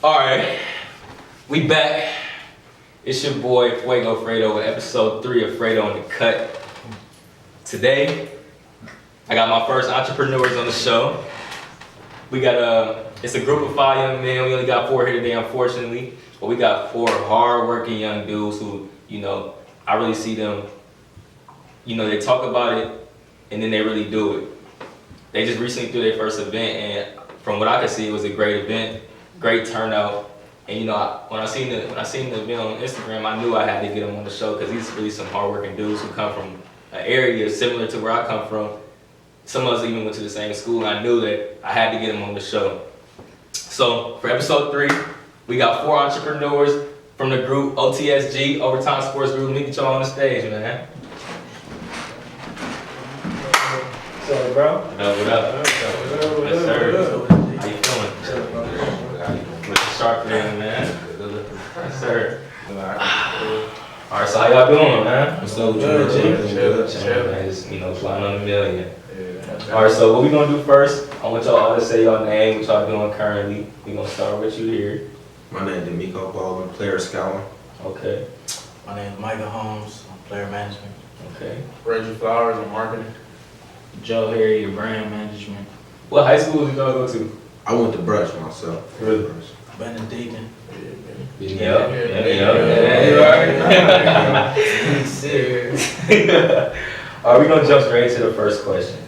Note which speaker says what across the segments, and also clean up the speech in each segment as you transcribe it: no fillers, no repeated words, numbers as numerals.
Speaker 1: Alright, we back. It's your boy Fredo with episode 3 of Fredo N Da Cut. Today, I got my first entrepreneurs on the show. We got it's a group of 5 young men. We only got 4 here today, unfortunately. But we got 4 hard-working young dudes who, I really see them, they talk about it and then they really do it. They just recently threw their first event, and from what I could see, it was a great event, great turnout. And when I seen the event on Instagram, I knew I had to get him on the show because these really some hard-working dudes who come from an area similar to where I come from. Some of us even went to the same school, and I knew that I had to get them on the show. So for episode 3, we got 4 entrepreneurs from the group OTSG, Overtime Sports Group. Let me get y'all on the stage, man.
Speaker 2: What's up, bro?
Speaker 1: What up? Yes, sir. How you feeling? Looking sharp today, man. Yes, sir. All right, so how y'all doing, man?
Speaker 2: What's up with you?
Speaker 1: Chilling, man. Just, flying on a million. All right, so what we gonna do first, I want y'all all to say y'all name, what y'all doing currently. We gonna start with you here.
Speaker 3: My name is D'Amico Baldwin, player scouting.
Speaker 1: Okay.
Speaker 4: My name is Michael Holmes. I'm player management.
Speaker 1: Okay.
Speaker 2: Reggie Flowers and marketing.
Speaker 4: Joe Harry, your brand management.
Speaker 1: What high school did y'all go to?
Speaker 3: I went to Brush myself.
Speaker 1: Really?
Speaker 4: Benedictine.
Speaker 1: Yeah. All right, we gonna jump straight to the first question.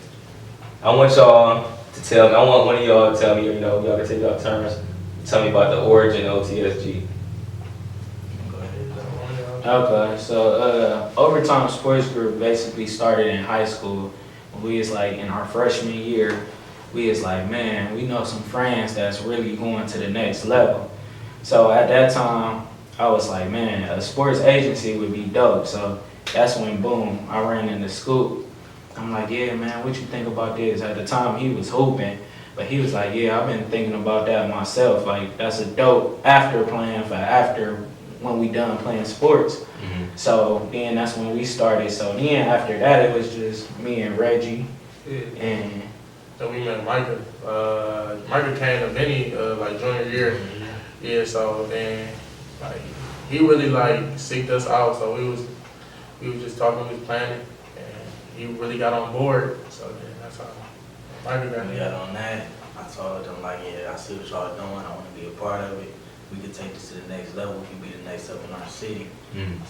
Speaker 1: I want y'all to tell me. I want one of y'all to tell me. Y'all can take y'all turns. Tell me about the origin of OTSG.
Speaker 4: Okay, so Overtime Sports Group basically started in high school. We was like in our freshman year, we was like, man, we know some friends that's really going to the next level. So at that time, I was like, man, a sports agency would be dope. So that's when, boom, I ran into Scoop. I'm like, yeah, man, what you think about this? At the time, he was hooping, but he was like, yeah, I've been thinking about that myself. Like, that's a dope after plan for after when we done playing sports.
Speaker 1: Mm-hmm.
Speaker 4: So then that's when we started. So then after that, it was just me and Reggie. And
Speaker 2: So we met Micah. Micah came to Vinny like junior year. Yeah, so then like he really like seeked us out. So we was just talking, we was planning, and he really got on board. So then that's how Micah got
Speaker 4: we
Speaker 2: in.
Speaker 4: got on that. I told them like, yeah, I see what y'all doing. I want to be a part of it. We could take this to the next level. We could be the next up in our city.
Speaker 1: Mm-hmm.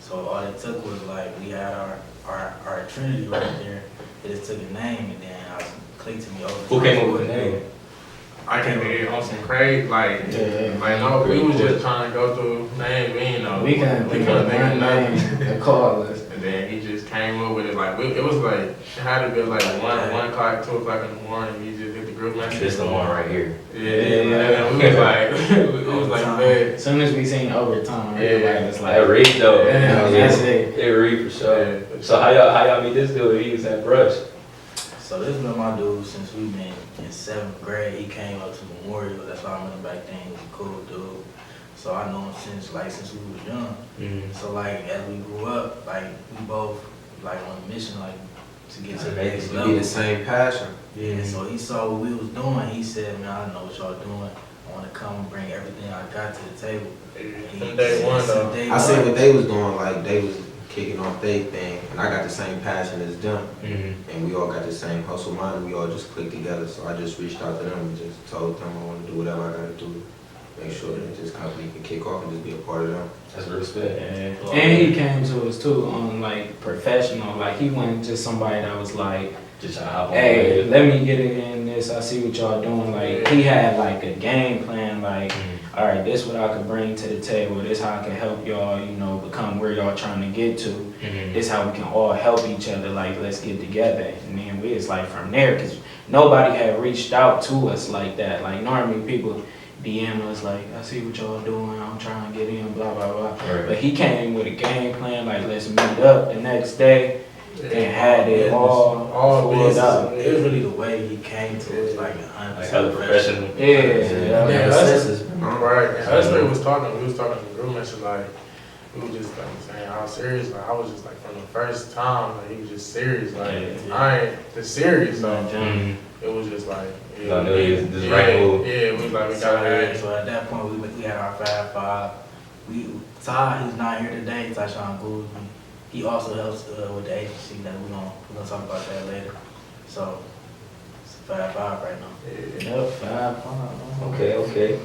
Speaker 4: So all it took was like we had our Trinity right there. It just took a name, and then I clicked to me over.
Speaker 1: Who came up with the name?
Speaker 2: I came in on some crazy, like no, we was just trying to go through names. We didn't know.
Speaker 4: We couldn't think of one name to call us.
Speaker 2: And then he just came up with it like it was like it had to be like 1 o'clock, 2 o'clock in the morning. We just hit the group message.
Speaker 1: This the one right here.
Speaker 2: Yeah. We was like, it was like bad.
Speaker 4: As soon as we seen Overtime, everybody was like,
Speaker 1: That read though.
Speaker 4: Yeah, that's it.
Speaker 1: It read for sure.
Speaker 2: Yeah.
Speaker 1: So how y'all meet this dude? He was at Brush.
Speaker 4: So this been my dude since we been in 7th grade. He came up to Memorial. That's why I met him back then. He was a cool dude. So I know him since we was young.
Speaker 1: Mm-hmm.
Speaker 4: So like as we grew up, like we both like on a mission like to get to the next
Speaker 3: Be
Speaker 4: level.
Speaker 3: the same passion.
Speaker 4: Yeah. So he saw what we was doing. He said, man, I know what y'all doing. I want to come and bring everything I got to the table.
Speaker 2: From day one though.
Speaker 3: I see what they was doing, like they was kicking off their thing, and I got the same passion as them,
Speaker 1: Mm-hmm.
Speaker 3: and we all got the same hustle mind. We all just clicked together. So I just reached out to them and just told them I want to do whatever I got to do, make sure that this company can kick off and just be a part of them.
Speaker 1: That's respect.
Speaker 4: And he came to us too on like professional. Like he wasn't just somebody that was like,
Speaker 1: Just trying to hop on.
Speaker 4: hey, let me get it in this. I see what y'all doing. Like he had like a game plan. Like, all right, this what I could bring to the table. This how I can help y'all, become where y'all trying to get to.
Speaker 1: Mm-hmm.
Speaker 4: This how we can all help each other. Like, let's get together. And then we was like from there, cause nobody had reached out to us like that. Like normally people DM us like, I see what y'all doing. I'm trying to get in, blah blah blah.
Speaker 1: Right.
Speaker 4: But he came with a game plan. Like, let's meet up the next day. And had it all pulled up. It was really the way he came to us, like 100%.
Speaker 1: Like hella professional.
Speaker 4: Yeah.
Speaker 2: Right. And that's what we was talking in the group message, like, he was just like saying how serious. Like I was just like from the first time, like he was just serious. Like
Speaker 4: Yeah.
Speaker 2: I ain't just serious. So
Speaker 1: Mhm.
Speaker 2: it was just like
Speaker 1: I know he was just right move.
Speaker 2: Yeah, we was like we
Speaker 5: So,
Speaker 2: gotta have.
Speaker 5: so at that point, we had our 5-5. Ty, who's not here today, Tyshawn Goolsby, he also helps with the agency that we're gonna talk about that later. So it's 5-5 right now.
Speaker 4: Yep, 5-5.
Speaker 1: Okay.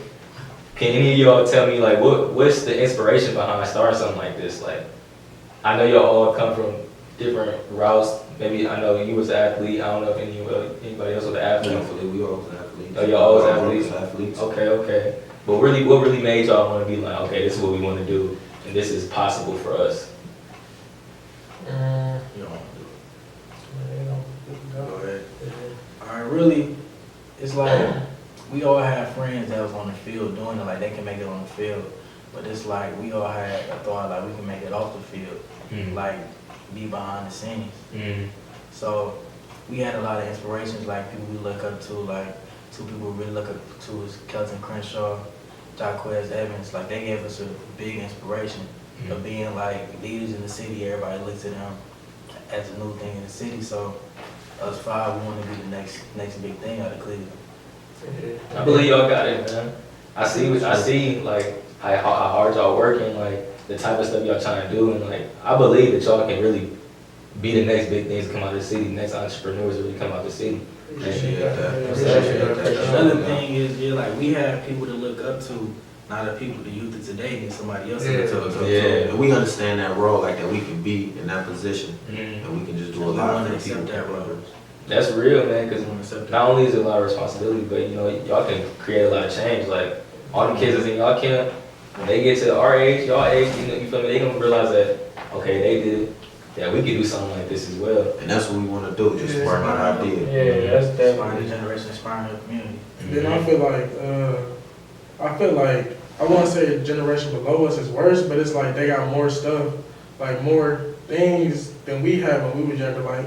Speaker 1: Can any of y'all tell me like what's the inspiration behind starting something like this? Like, I know y'all all come from different routes. Maybe I know you was an athlete. I don't know if anybody else was an athlete.
Speaker 3: Athlete, we all was athletes.
Speaker 1: Oh, y'all always
Speaker 3: All
Speaker 1: athletes?
Speaker 3: athletes.
Speaker 1: Okay. But really, what really made y'all want to be like, okay, this is what we want to do, and this is possible for us?
Speaker 5: You don't want to do it. Go ahead. Alright, really, it's like we all have friends that was on the field doing it, like they can make it on the field. But it's like we all had a thought like we can make it off the field, like be behind the scenes. So we had a lot of inspirations, like people we look up to, like two people we really look up to is Kelton Crenshaw, Jaquez Evans. Like they gave us a big inspiration of being like leaders in the city. Everybody looks at them as a new thing in the city. So us 5, we want to be the next big thing out of Cleveland.
Speaker 1: I believe y'all got it, man. I see like how hard y'all working, like the type of stuff y'all trying to do, and like I believe that y'all can really be the next big things to come out of the city, the next entrepreneurs that really come out of the city.
Speaker 5: Another thing is, like we have people to look up to, not the people, the youth of today, and somebody else to look up to.
Speaker 3: And we understand that role, like that we can be in that position, and we can just do a
Speaker 5: We
Speaker 3: lot
Speaker 5: want
Speaker 3: for
Speaker 5: to
Speaker 3: the people.
Speaker 5: accept that role.
Speaker 1: That's real, man,
Speaker 5: We
Speaker 1: because
Speaker 5: want to accept that.
Speaker 1: not only is it a lot of responsibility, but you know, y'all can create a lot of change. Like all the kids that's in y'all camp, when they get to our age, y'all age, you know, you feel me? They gonna realize that, okay, they did, that we can do something like this as well.
Speaker 3: And that's what we want to do, just spark our idea.
Speaker 4: Yeah, that's
Speaker 5: Inspiring
Speaker 4: definitely.
Speaker 5: the generation, inspiring the community.
Speaker 2: Then I feel like I want to say the generation below us is worse, but it's like they got more stuff, like more things than we had when we were younger. Like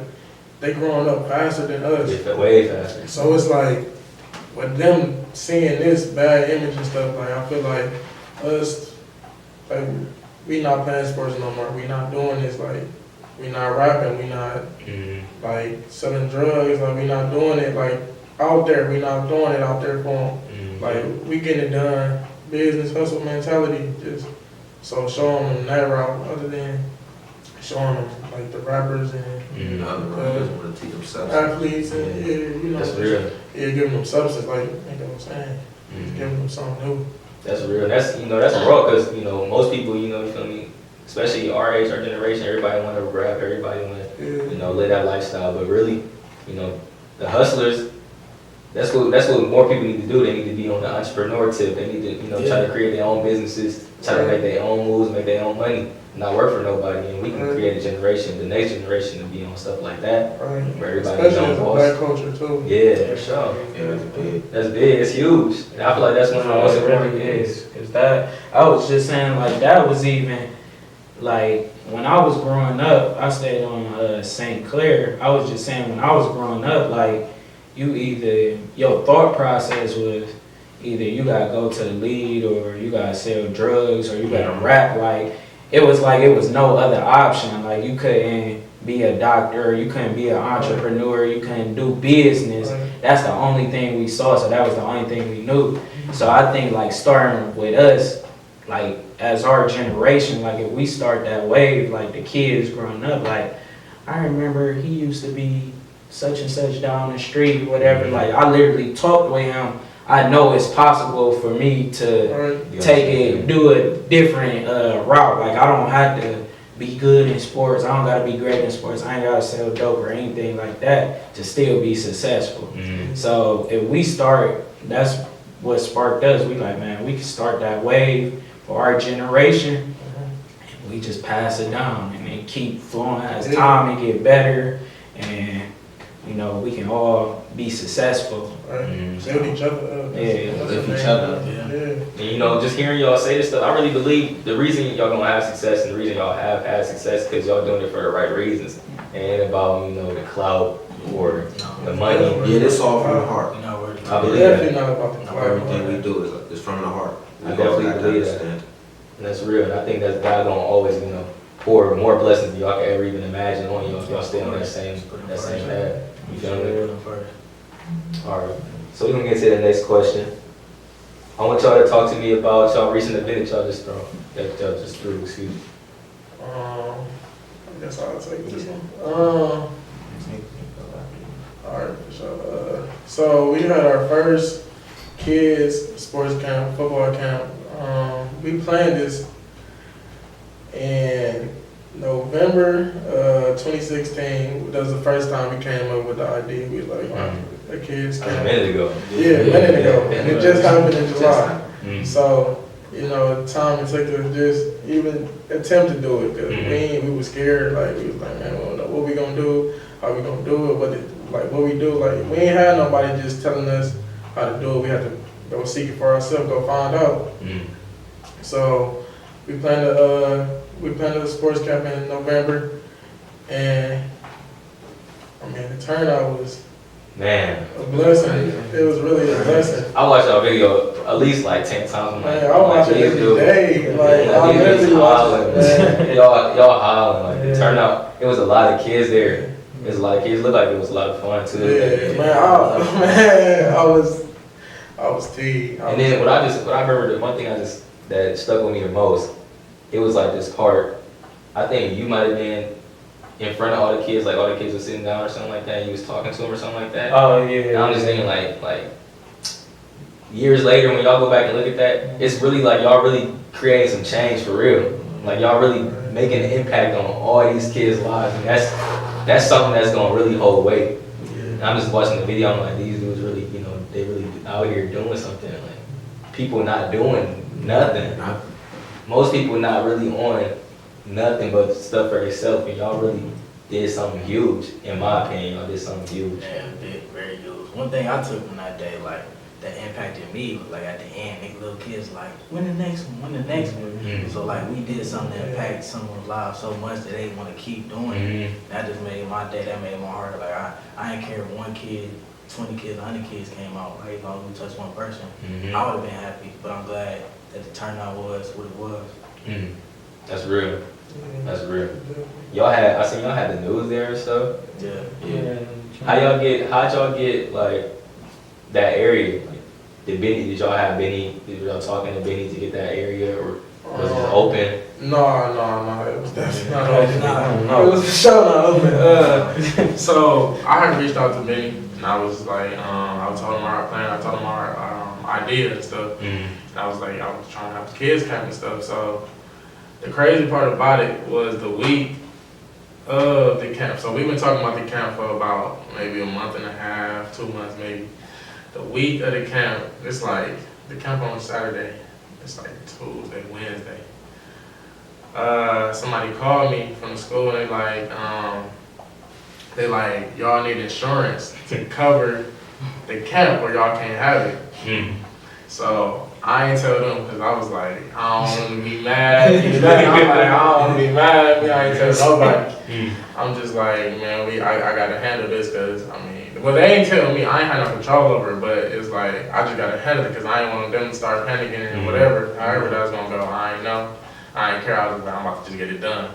Speaker 2: they growing up faster than us.
Speaker 1: It's way faster.
Speaker 2: So it's like with them seeing this bad image and stuff, like I feel like us, like we not playing sports no more. We not doing this. Like we not rapping. We not like selling drugs. Like we not doing it. Like out there, we not doing it out there for them. Like we getting it done. Business hustle mentality. Just so showing them that route, other than showing them like the rappers and
Speaker 3: Other rappers want to teach themselves.
Speaker 2: athletes and you know,
Speaker 1: That's real.
Speaker 2: giving them substance. Like you know what I'm saying. Giving them something new.
Speaker 1: That's real. That's that's raw because most people you feel me, especially our age, our generation, everybody want to rap, everybody want to live that lifestyle. But really, the hustlers. That's what more people need to do. They need to be on the entrepreneur tip. They need to try to create their own businesses, try to make their own moves, make their own money, not work for nobody. And we can create a generation, the next generation, to be on stuff like that.
Speaker 2: Right.
Speaker 1: Where everybody
Speaker 2: Especially as a
Speaker 1: knows.
Speaker 2: black culture too.
Speaker 1: Yeah, for sure.
Speaker 3: Yeah, that's big.
Speaker 1: That's big. It's huge. And I feel like that's one of the most
Speaker 4: It
Speaker 1: important
Speaker 4: really
Speaker 1: things.
Speaker 4: is. Cause that, I was just saying like that was even, like when I was growing up, I stayed on St. Clair. I was just saying when I was growing up, like your thought process was either you gotta go to the lead or you gotta sell drugs or you gotta rap. Like it was no other option. Like you couldn't be a doctor, you couldn't be an entrepreneur, you couldn't do business. That's the only thing we saw, so that was the only thing we knew. So I think like starting with us, like as our generation, like if we start that wave, like the kids growing up, like I remember he used to be such and such down the street, whatever. Like I literally talked with him. I know it's possible for me to do a different route. Like I don't have to be good in sports. I don't gotta be great in sports. I ain't gotta sell dope or anything like that to still be successful. So if we start, that's what sparked us. We like, man, we can start that wave for our generation. And we just pass it down and then keep flowing as time and get better. And we can all be successful.
Speaker 2: Right. Build each other up.
Speaker 3: Lift each other up.
Speaker 1: And just hearing y'all say this stuff, I really believe the reason y'all gonna have success and the reason y'all have had success because y'all doing it for the right reasons. And it ain't about the clout or the money.
Speaker 3: Yeah, this all from the heart.
Speaker 1: I believe
Speaker 2: Definitely
Speaker 1: that.
Speaker 2: not about the clout.
Speaker 3: Everything we do is from the heart.
Speaker 1: I definitely
Speaker 3: gotta
Speaker 1: believe that.
Speaker 3: understand.
Speaker 1: And that's real. And I think that's God gonna always, pour more blessings than y'all can ever even imagine on y'all if y'all stay on that same path. You feel me? Alright. So we're gonna get to the next question. I want y'all to talk to me about y'all recent event that y'all just threw, excuse me.
Speaker 2: I guess I'll take this one. Alright, so we had our first kids sports camp, football camp. We planned this in November 2016. That was the first time we came up with the idea. We was like, the kids
Speaker 1: A
Speaker 2: camp.
Speaker 1: minute ago.
Speaker 2: Yeah, a minute ago. And it just happened in July.
Speaker 1: Mm.
Speaker 2: So, time it took to just even attempt to do it. Cause we were scared. Like, we was like, man, we don't know what we gonna do, how we gonna do it, what we do. Like, we ain't had nobody just telling us how to do it. We had to go seek it for ourselves, go find out.
Speaker 1: Mm.
Speaker 2: So, we planned a sports camp in November, and the turnout was
Speaker 1: Man.
Speaker 2: a blessing. It was really a blessing.
Speaker 1: I watched y'all video at least like 10 times. I'm like,
Speaker 2: Man, I watch it every day. Like, I literally watch it, man.
Speaker 1: y'all hollering. Like, the turnout, it was a lot of kids there. It was a lot of kids. It looked like it was a lot of fun too.
Speaker 2: Yeah, man, I was teed.
Speaker 1: And then what I remember, the one thing that stuck with me the most, it was like this part. I think you might have been in front of all the kids, like all the kids were sitting down or something like that, and you was talking to them or something like that.
Speaker 5: Oh yeah.
Speaker 1: And I'm just thinking like years later when y'all go back and look at that, it's really like y'all really creating some change for real. Like y'all really making an impact on all these kids' lives, and that's something that's gonna really hold weight. And I'm just watching the video, I'm like, these dudes really, they really out here doing something. Like people not doing nothing. Most people not really on nothing but stuff for themselves, and y'all really did something huge. In my opinion, y'all did something huge.
Speaker 5: Yeah, big, very huge. One thing I took from that day, like, that impacted me, like, at the end, the little kids, like, when the next one?
Speaker 1: Mm-hmm.
Speaker 5: So, like, we did something that impacted someone's life so much that they want to keep doing it.
Speaker 1: Mm-hmm.
Speaker 5: That just made my day, that made my heart, like, I didn't care if 1 kid, 20 kids, 100 kids came out, like, as long as we touched one person,
Speaker 1: Mm-hmm.
Speaker 5: I would have been happy, but I'm glad that the turnout was what it was.
Speaker 1: Mm-hmm. That's real. That's real. I seen y'all had the news there and stuff.
Speaker 5: Yeah.
Speaker 1: How'd y'all get like that area? Like, did y'all have Benny? Did y'all talking to Benny to get that area, or was it open?
Speaker 2: No, it was definitely not open. It was for sure not open. So I had reached out to Benny, and I was like, I told him our plan, I told him our idea and stuff.
Speaker 1: Mm.
Speaker 2: And I was like, I was trying to have the kids camp and stuff. So the crazy part about it was the week of the camp. So we've been talking about the camp for about maybe a month and a half, 2 months maybe. The week of the camp, it's like the camp on Saturday. It's like Tuesday, Wednesday. Somebody called me from the school and they like, y'all need insurance to cover the camp or y'all can't have it.
Speaker 1: Mm.
Speaker 2: So I ain't tell them because I was like, I don't want to be mad. I'm like, I don't want to be mad at me. I ain't tell nobody. I'm just like, man, I got to handle this because, well, they ain't telling me. I ain't had no control over it, but it's like, I just got to handle it because I ain't want them to start panicking and whatever. However that's going to go, I ain't know. I ain't care. I was like, I'm about to just get it done.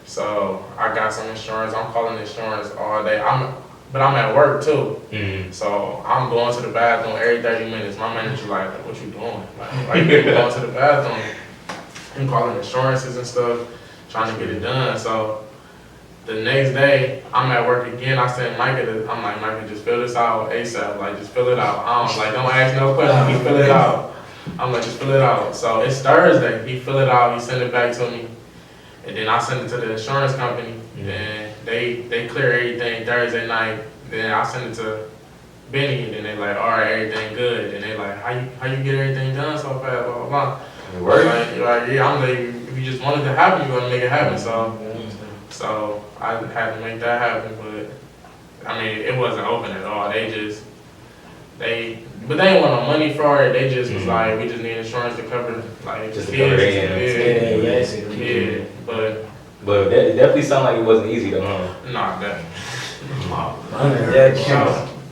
Speaker 2: So I got some insurance. I'm calling insurance all day. But I'm at work too. So I'm going to the bathroom every 30 minutes. My manager like, what you doing? Like you going to the bathroom? I'm calling insurances and stuff, trying to get it done. So the next day, I'm at work again. I sent Micah, I'm like, Micah, just fill this out ASAP. Like, just fill it out. Don't ask no questions. Just fill it out. I'm like, just fill it out. So it's Thursday. He fill it out. He sent it back to me. And then I send it to the insurance company. And they clear everything Thursday night. Then I send it to Benny. And then they like, all right, everything good. And they like, how you get everything done so fast? Blah, blah, blah.
Speaker 1: It worked?
Speaker 2: Like, yeah, I'm like, if you just wanted to happen, you want to make it happen. So I had to make that happen. But it wasn't open at all. But they didn't want no money for it. They just was like, we just need insurance to cover like
Speaker 1: Just to
Speaker 2: kids.
Speaker 1: cover
Speaker 2: Yeah,
Speaker 1: but it definitely sounded like it wasn't easy though, huh?
Speaker 2: Nah, definitely.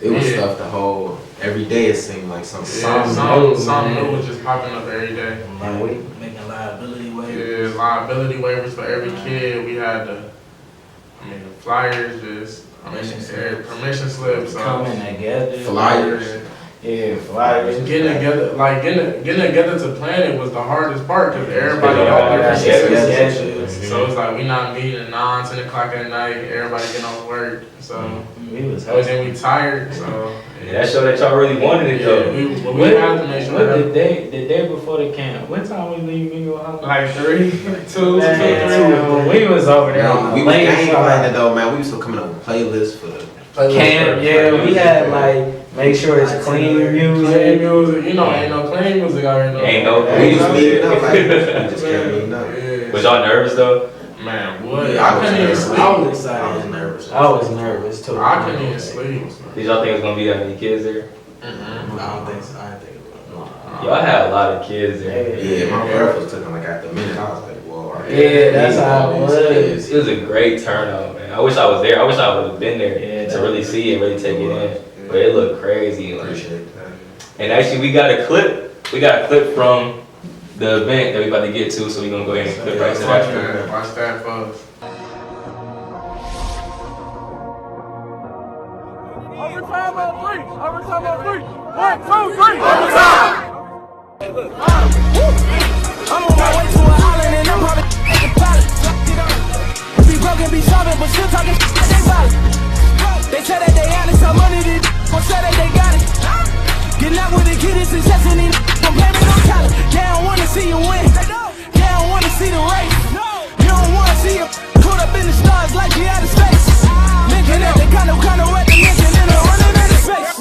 Speaker 3: It was stuff the whole, every day it seemed like something.
Speaker 2: Something new was just popping up every day.
Speaker 5: Making lives liability waivers.
Speaker 2: Yeah, liability waivers for every kid. We had the flyers, permission slips.
Speaker 4: Coming together.
Speaker 3: Flyers.
Speaker 4: Yeah, flyers.
Speaker 2: Getting together to plan it was the hardest part because everybody
Speaker 1: Yeah,
Speaker 2: got different
Speaker 1: yeah,
Speaker 2: schedules. So it's like we not meeting at 9, 10 o'clock at night. Everybody getting off work. So
Speaker 4: We was
Speaker 2: and then we tired. So
Speaker 1: Yeah, that showed that y'all really wanted it though.
Speaker 2: we had to make sure
Speaker 4: the day before the camp. What time we leave Mingo House?
Speaker 2: like 3, 2, 3.
Speaker 4: Man, we was over there on
Speaker 3: We
Speaker 4: the
Speaker 3: was
Speaker 4: late
Speaker 3: game
Speaker 4: side.
Speaker 3: planning though, man. We used to coming up with playlists for the
Speaker 4: Camp, yeah, we had like make sure it's clean
Speaker 2: Clean
Speaker 4: music.
Speaker 2: music, you know, ain't no clean music out here.
Speaker 1: Ain't no
Speaker 3: we
Speaker 1: clean
Speaker 3: just meeting up, like, we
Speaker 1: music.
Speaker 3: just kept meeting up.
Speaker 2: Yeah.
Speaker 1: Was y'all nervous though?
Speaker 2: Man, what?
Speaker 3: Yeah,
Speaker 2: I couldn't even sleep.
Speaker 5: I was excited.
Speaker 3: I was nervous.
Speaker 4: I was nervous too.
Speaker 2: I couldn't even sleep.
Speaker 1: Did y'all think it was gonna be that many kids there?
Speaker 5: I don't think so. I didn't think about
Speaker 1: Y'all had a lot of kids there.
Speaker 3: Yeah, my breath was taking like at the minute. I was like, whoa. All right.
Speaker 4: Yeah, that's how it was.
Speaker 1: It was a great turnout, man. I wish I was there. I wish I would have been there
Speaker 4: Yeah,
Speaker 1: to really see it, really take it in.
Speaker 3: Yeah.
Speaker 1: But it looked crazy. Like,
Speaker 3: Appreciate that.
Speaker 1: and actually, we got a clip. We got a clip from the event that we about to get to, so we're gonna go ahead and clip right to that.
Speaker 2: Watch that, folks.
Speaker 6: Overtime on 3. Overtime on 3. 1, 2, 3. Overtime. I'm on my way to an island and I'm probably at the pilot. Be broken, be solving, but still talking they violent. They say that they had it, some money, they gon' say that they got it. Getting out with the kid is success and they gon' blame it on talent. They don't wanna see you win. They don't wanna see the race. You don't wanna see you put up in the stars like you out of space. Linking at the kind of recognition and I'm running into space.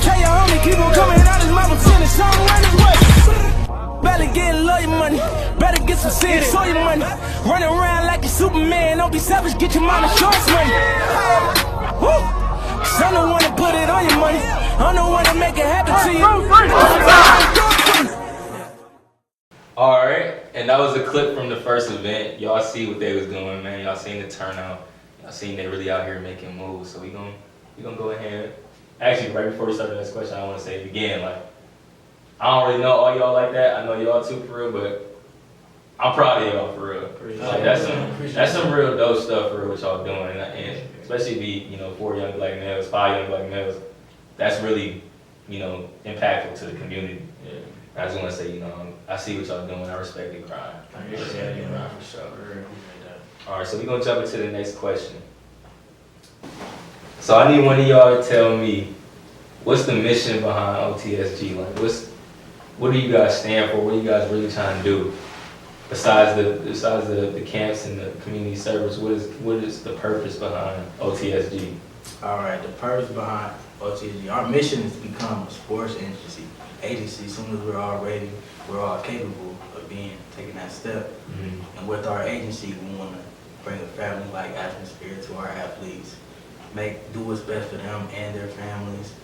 Speaker 6: Tell your homie, keep on coming out his mouth and the song run his way. Better get lawyer money, better get some serious soil money. Running around like a Superman, don't be selfish, get your mom insurance money. Woo! Cause I'm the one to put it on your money, I'm the one to make it happen to you.
Speaker 1: Alright, and that was a clip from the first event. Y'all see what they was doing, man. Y'all seen the turnout. Y'all seen they really out here making moves. So we gonna go ahead. Actually, right before we start the next question, I wanna say it again, like, I don't really know all y'all like that. I know y'all too for real, but I'm proud of y'all for real. Like that's some real dope stuff for real what y'all doing, and especially be 4 young black males, 5 young black males. That's really impactful to the community. I just want to say I see what y'all doing. I respect the grind.
Speaker 4: For sure.
Speaker 1: All right, so we're gonna jump into the next question. So I need one of y'all to tell me what's the mission behind OTSG? Like what do you guys stand for? What are you guys really trying to do? Besides the camps and the community service, what is the purpose behind OTSG?
Speaker 5: All right, the purpose behind OTSG, our mission is to become a sports agency. As soon as we're all capable of taking that step.
Speaker 1: Mm-hmm.
Speaker 5: And with our agency, we want to bring a family-like atmosphere to our athletes. Do what's best for them and their families.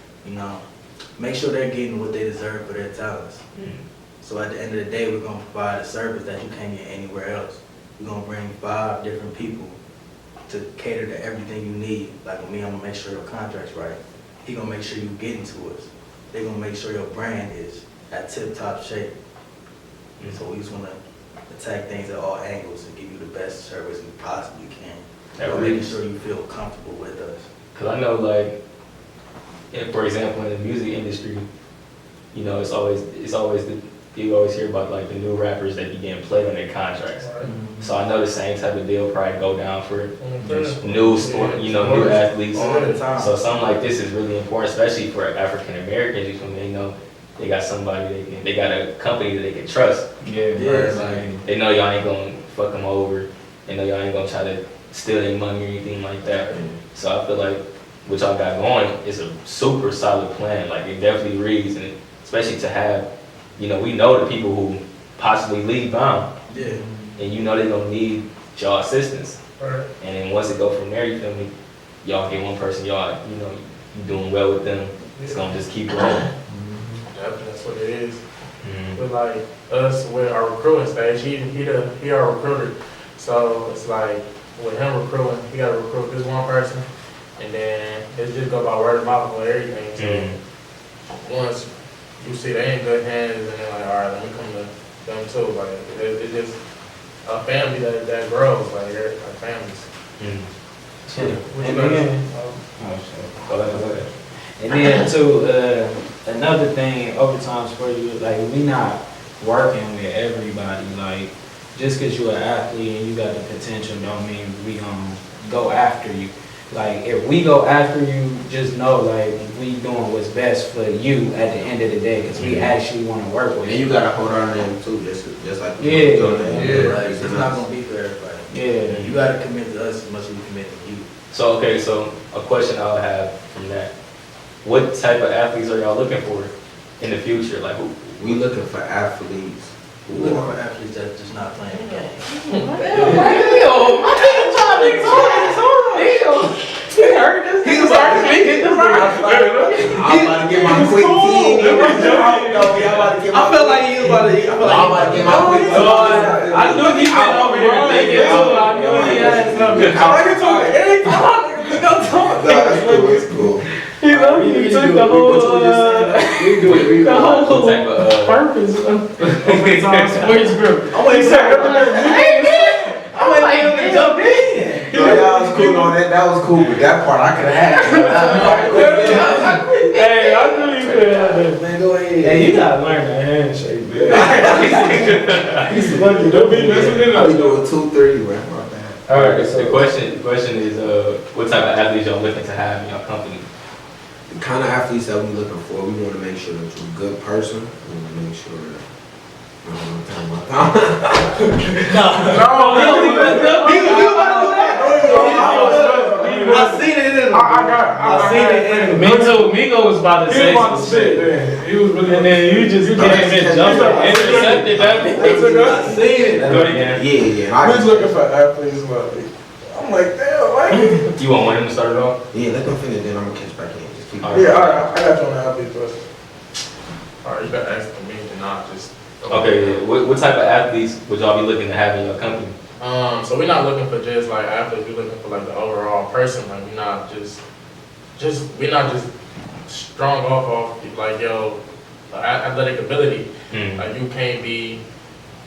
Speaker 5: Make sure they're getting what they deserve for their talents.
Speaker 1: Mm-hmm.
Speaker 5: So at the end of the day, we're going to provide a service that you can't get anywhere else. We're going to bring 5 different people to cater to everything you need. Like with me, I'm going to make sure your contract's right. He going to make sure you get into us. They're going to make sure your brand is at tip-top shape.
Speaker 1: Mm-hmm.
Speaker 5: So we just want to attack things at all angles and give you the best service we possibly can.
Speaker 1: That
Speaker 5: Making
Speaker 1: really-
Speaker 5: sure you feel comfortable with us.
Speaker 1: Cause I know for example, in the music industry, it's always you always hear about like the new rappers that be getting played on their contracts. So I know the same type of deal probably go down for new athletes.
Speaker 5: All the time.
Speaker 1: So something like this is really important, especially for African Americans. When they know they got somebody they got a company that they can trust.
Speaker 4: Yeah,
Speaker 1: Like, they know y'all ain't gonna fuck them over. They know y'all ain't gonna try to steal their money or anything like that. So I feel like what y'all got going is a super solid plan. Like it definitely reads, and especially to have, we know the people who possibly leave bound,
Speaker 5: Yeah.
Speaker 1: and they're gonna need y'all assistance.
Speaker 2: Right.
Speaker 1: And then once it go from there, you feel me? Y'all get one person, you doing well with them. It's gonna just keep rolling.
Speaker 2: That's what it is.
Speaker 1: Mm-hmm.
Speaker 2: But like us with our recruiting stage, he our recruiter. So it's like with him recruiting, he gotta recruit this one person, and then it's just go by word of mouth with everything. So once you see they in good hands, and they're like, all right, let me come to them too. Like it's just a family that grows. Like they're like families.
Speaker 4: And
Speaker 2: What you
Speaker 4: then,
Speaker 1: Oh, shit. Go ahead.
Speaker 4: and then too, another thing, overtime sports, like we not working with everybody. Like just cause you're an athlete and you got the potential, don't mean we gonna go after you. Like if we go after you, just know like we doing what's best for you at the end of the day, cause we actually want to work with
Speaker 3: And you gotta hold on to them too, just like
Speaker 4: Yeah.
Speaker 5: Right, it's not gonna be for everybody.
Speaker 4: Yeah.
Speaker 5: You gotta commit to us as much as we commit to you.
Speaker 1: So, okay, so a question I'll have from that. What type of athletes are y'all looking for in the future? Like, who?
Speaker 3: We looking for athletes
Speaker 5: We're
Speaker 3: who
Speaker 5: looking
Speaker 3: are
Speaker 5: for athletes that's just not playing the game.
Speaker 3: I'm about to get my quick team.
Speaker 5: I feel like you about to.
Speaker 3: I'm about to get my quick team.
Speaker 4: I knew he been over here thinking too. I knew he had something.
Speaker 3: Nah, that's cool, it's cool.
Speaker 4: He took the whole
Speaker 1: What type of,
Speaker 4: purpose of overtime sports group.
Speaker 5: I'm waiting for him to jump in.
Speaker 3: No, that was cool. No, that was cool, but that part I could have had.
Speaker 4: Hey, I knew you could have that.
Speaker 5: Man, go ahead.
Speaker 4: Hey, you gotta learn that handshake, man. He's lucky. Don't be messing it
Speaker 3: I
Speaker 4: up.
Speaker 3: be doing 2-3, man. My bad.
Speaker 1: all right, so the question is, what type of athletes y'all looking to have in your company?
Speaker 3: The kind of athletes that we looking for, we want to make sure that you're a good person. We want to make sure that. I don't know what I'm talking
Speaker 5: I seen it in him. I seen it in him.
Speaker 4: Me too. Migo was about to say some shit.
Speaker 2: He was really.
Speaker 4: And then you just came and jumped up, intercepted that.
Speaker 5: I seen it.
Speaker 1: Go again.
Speaker 3: Yeah. I
Speaker 2: Who's looking for athletes? I'm like, damn, like.
Speaker 1: You want one of them to start it off?
Speaker 3: Yeah, let them finish, then I'm going to catch back in. Just keep
Speaker 1: All right.
Speaker 2: Yeah, all right. I got you on the athlete first. All right, you got to ask for me and not just.
Speaker 1: Okay, yeah. What type of athletes would y'all be looking to have in your company?
Speaker 2: So we're not looking for just like athletes. We're looking for like the overall person. Like we're not just strong off like athletic ability. Like you can't be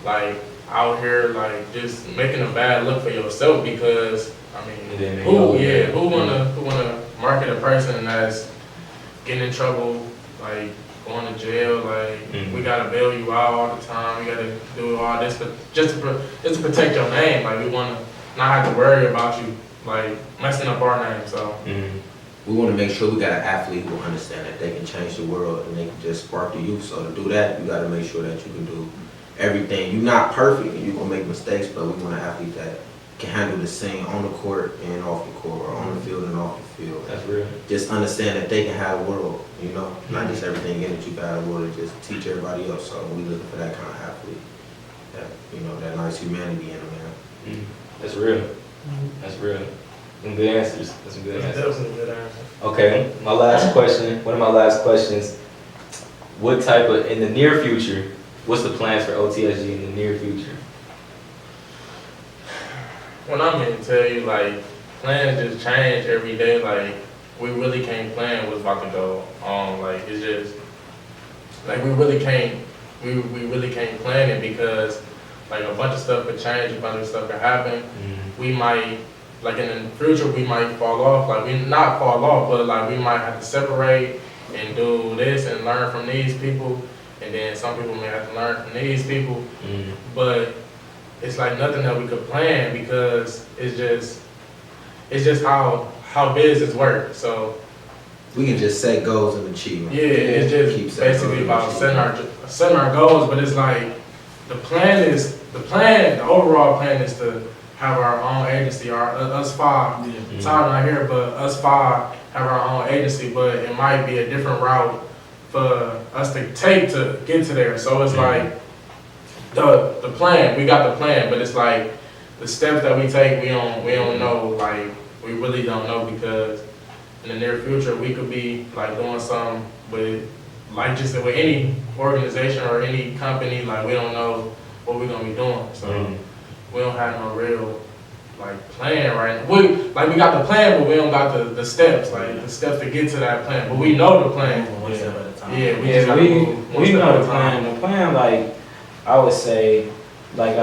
Speaker 2: like out here like just making a bad look for yourself because I mean who wanna market a person that's getting in trouble like going to jail, like we gotta bail you out all the time, we gotta do all this, but just to protect your name, like we wanna not have to worry about you like messing up our name. So
Speaker 3: we want to make sure we got an athlete who understand that they can change the world and they can just spark the youth. So to do that, you got to make sure that you can do everything. You're not perfect and you're gonna make mistakes, but we want an athlete that can handle the same on the court and off the court, or on the field and off the field.
Speaker 1: That's real.
Speaker 3: Just understand that they can have a world, you know, not just everything in it. You got a world to just teach everybody else. So we looking for that kind of athlete, that that nice humanity in them, man.
Speaker 1: That's real. That's real. Some good answers. That's some good
Speaker 2: that's
Speaker 1: answers.
Speaker 2: definitely a good answer.
Speaker 1: Okay, my last question. One of my last questions. What type of in the near future? What's the plans for OTSG in the near future?
Speaker 2: When I'm here to tell you, like, plans just change every day. Like, we really can't plan what's about to go on. Like, it's just, like, we really can't plan it because, like, a bunch of stuff could change, a bunch of stuff could happen. We might, like, in the future, we might fall off. Like, we not fall off, but, like, we might have to separate and do this and learn from these people. And then some people may have to learn from these people. But it's like nothing that we could plan because it's just how business works. So
Speaker 3: We can just set goals and achieve them.
Speaker 2: yeah, it's just basically about setting our goals. But it's like the overall plan is to have our own agency. Us five, Todd not here, but us five have our own agency. But it might be a different route for us to take to get to there. So it's like the plan. We got the plan, but it's like the steps that we take. We don't know. Like we really don't know because in the near future we could be like doing something with like just with any organization or any company. Like we don't know what we're gonna be doing. So we don't have no real like plan right now. We got the plan, but we don't got the steps, like the steps to get to that plan. But we know the plan.
Speaker 5: One step at a time.
Speaker 2: Yeah,
Speaker 4: We know the plan. The plan, like, I would say, like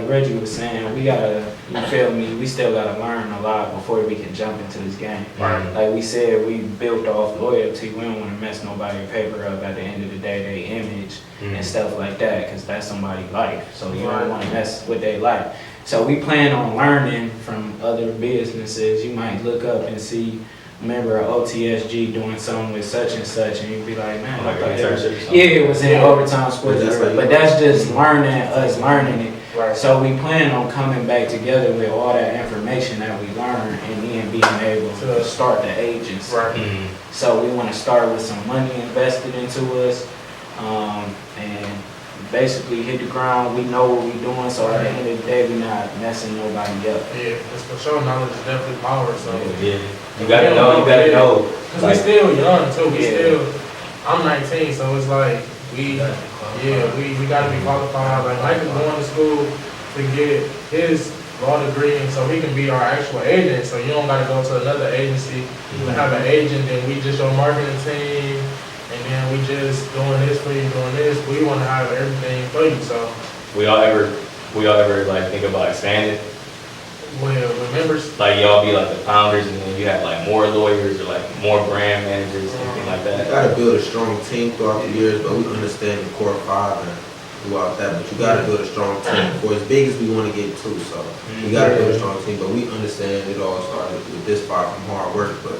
Speaker 4: Reggie was saying, we gotta, you feel me, we still gotta learn a lot before we can jump into this game.
Speaker 1: Right.
Speaker 4: Like we said, we built off loyalty. We don't want to mess nobody's paper up at the end of the day, their image and stuff like that, because that's somebody's life. So you don't want to mess with their life. So we plan on learning from other businesses. You might look up and see a member of OTSG doing something with such and such, and you'd be like, man,
Speaker 1: Like
Speaker 4: I thought
Speaker 1: an
Speaker 4: that was,
Speaker 1: internship or something.
Speaker 4: yeah, it was in overtime sports,
Speaker 3: But that's like-
Speaker 4: but that's just us learning it.
Speaker 2: Right.
Speaker 4: So we plan on coming back together with all that information that we learned and then being able to start the agency.
Speaker 2: Right.
Speaker 4: So we want to start with some money invested into us, and basically hit the ground. We know what we're doing, so at the end of the day, we're not messing nobody up.
Speaker 2: Yeah, it's for sure. Knowledge is definitely power. So.
Speaker 1: Yeah. You gotta know. You gotta know.
Speaker 2: Cause
Speaker 1: Like,
Speaker 2: we still young too. We
Speaker 4: Yeah.
Speaker 2: still. I'm 19, so it's like we gotta be qualified. Like Mike is going to school to get his law degree, and so he can be our actual agent. So you don't gotta go to another agency to have an agent. Then we just your marketing team, and then we just doing this for you, doing this. We want to have everything for you. So
Speaker 1: we all ever like think about expanding?
Speaker 2: well, remember.
Speaker 1: Like y'all be like the founders, and then you have like more lawyers or like more brand managers, anything like
Speaker 3: You
Speaker 1: that.
Speaker 3: gotta build a strong team throughout the years, but we understand the core five and throughout that. But you gotta build a strong team. For as big as we want to get too, so we gotta build a strong team. But we understand it all started with this five from hard work. But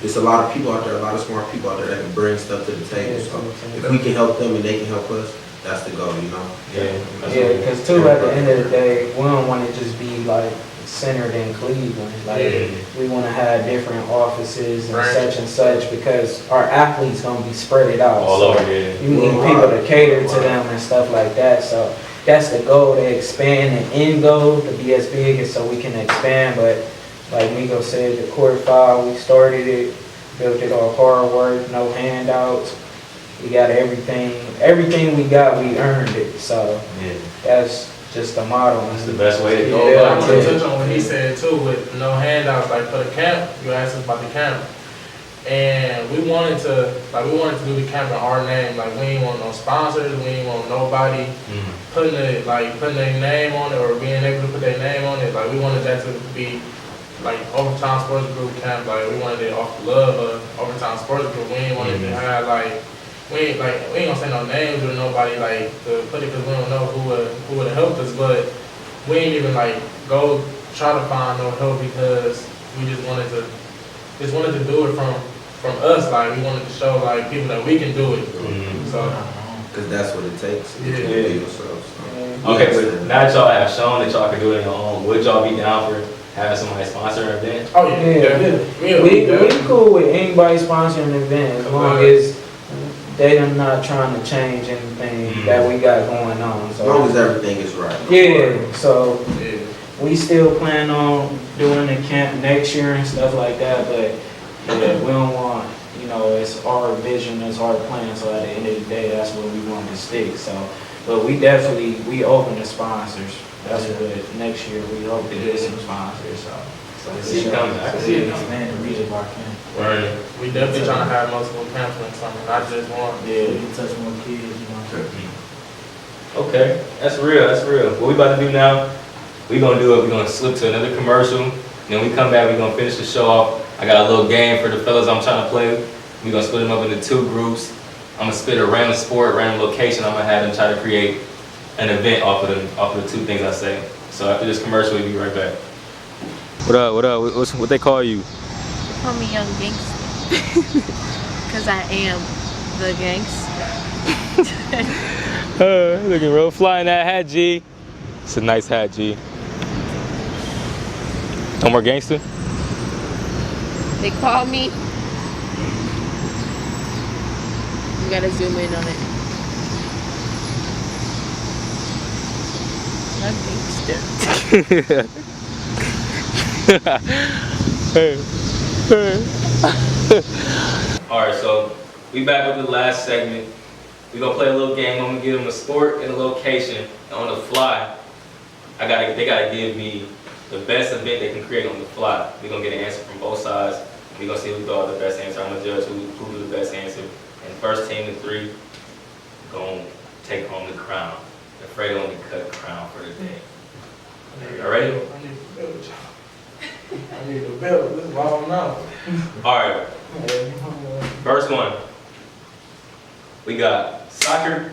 Speaker 3: there's a lot of people out there, a lot of smart people out there that can bring stuff to the table. So if we can help them and they can help us, that's the goal, you know.
Speaker 4: Yeah, because too, at the end of the day, we don't want to just be like centered in Cleveland. Like we want to have different offices and such because our athletes gonna be spread it out.
Speaker 1: All
Speaker 4: So
Speaker 1: over there.
Speaker 4: you need people to cater to them and stuff like that. So that's the goal, to expand and end goal to be as big as so we can expand. But like Nico said, the core five, we started it, built it off hard work, no handouts. We got everything we got, we earned it. So
Speaker 1: Yeah.
Speaker 4: that's just the motto.
Speaker 1: That's the best way to go
Speaker 2: Yeah, I
Speaker 1: about
Speaker 2: want to
Speaker 1: it.
Speaker 2: touch on what he said too, with no handouts. Like for the camp, you asked us about the camp, and we wanted to do the camp in our name. Like we ain't want no sponsors, we ain't want nobody putting their name on it or being able to put their name on it. Like we wanted that to be like Overtime Sports Group camp. Like we wanted it off the love of Overtime Sports Group. We ain't wanted to have we ain't gonna say no names or nobody to put it because we don't know who would have helped us, but we ain't even go try to find no help because we just wanted to do it from us. Like we wanted to show people that we can do it. So
Speaker 3: Because that's what it takes.
Speaker 2: Yeah.
Speaker 3: To be yourself, so.
Speaker 1: Okay, but now that y'all have shown that y'all can do it on your own, would y'all be down for having somebody sponsor an event?
Speaker 2: oh yeah,
Speaker 4: Yeah. We cool with anybody sponsoring an event as long as they are not trying to change anything that we got going on.
Speaker 3: As
Speaker 4: So
Speaker 3: long as everything is right.
Speaker 4: yeah, so
Speaker 2: Yeah.
Speaker 4: we still plan on doing the camp next year and stuff like that, but yeah, we don't want, it's our vision, it's our plan, so at the end of the day, that's where we want to stick. So, but we open to sponsors. That's what next year we hope to get some sponsors. So
Speaker 1: I can see it coming. I can see it coming.
Speaker 5: Expand the reach of our camp.
Speaker 1: Learning.
Speaker 2: We definitely trying to have multiple camps next summer, not just one.
Speaker 5: So we can touch more kids,
Speaker 1: Okay, that's real. That's real. What we about to do now? We're gonna slip to another commercial. Then we come back. We're gonna finish the show off. I got a little game for the fellas I'm trying to play. We're gonna split them up into two groups. I'm gonna spit a random sport, random location. I'm gonna have them try to create an event off of the two things I say. So after this commercial, we'll be right back. What up? What up? What they call you?
Speaker 7: Call me Young Gangster. Because I am the gangster.
Speaker 1: Looking real fly in that hat, G. It's a nice hat, G. No more gangster?
Speaker 7: They call me. You gotta zoom in on it. I'm gangster.
Speaker 1: Alright, so we back with the last segment. We're gonna play a little game. I'm gonna give them a sport and a location. And on the fly, they gotta give me the best event they can create on the fly. We're gonna get an answer from both sides. We're gonna see who got the best answer. I'm gonna judge who do the best answer. And first team to three gonna take home the crown. the Fredo N Da Cut crown for the day. Y'all ready?
Speaker 2: I need to build with y'all. I need to build. This is all now.
Speaker 1: All right, first one. We got soccer